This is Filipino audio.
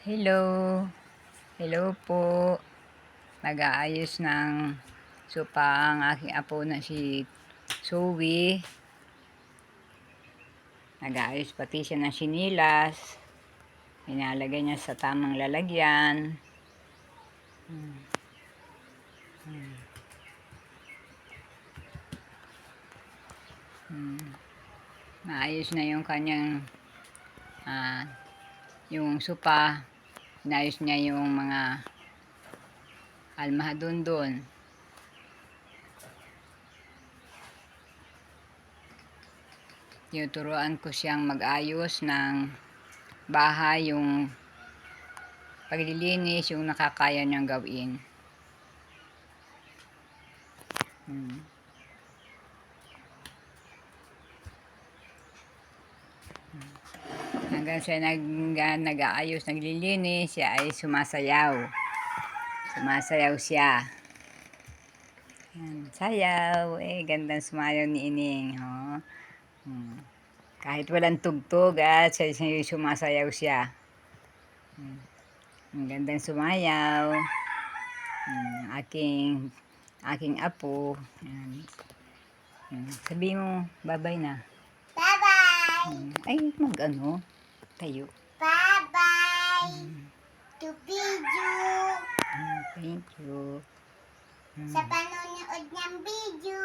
Hello. Hello po. Nag-aayos ng sopa ang aking apo na si Zoe. Nag-aayos pati siya ng sinilas. Inalagay niya sa tamang lalagyan. Naayos na yung kanyang yung sopa. Inayos niya yung mga almahadon doon. Tinuturuan ko siyang mag-ayos ng bahay, yung paglilinis, yung nakakaya niyang gawin. Hanggang siya nag-aayos, naglilinis, siya ay sumasayaw. Sumasayaw siya. Yan, sayaw. Gandang sumayaw ni Ining. Oh. Kahit walang tugtog, siya sumasayaw siya. Ang gandang sumayaw. Aking apo. Yan. Sabi mo, bye-bye na. Bye-bye! Ay, mag-ano? Tayo. Bye-bye! To video! Thank you. Sa panonood ng video!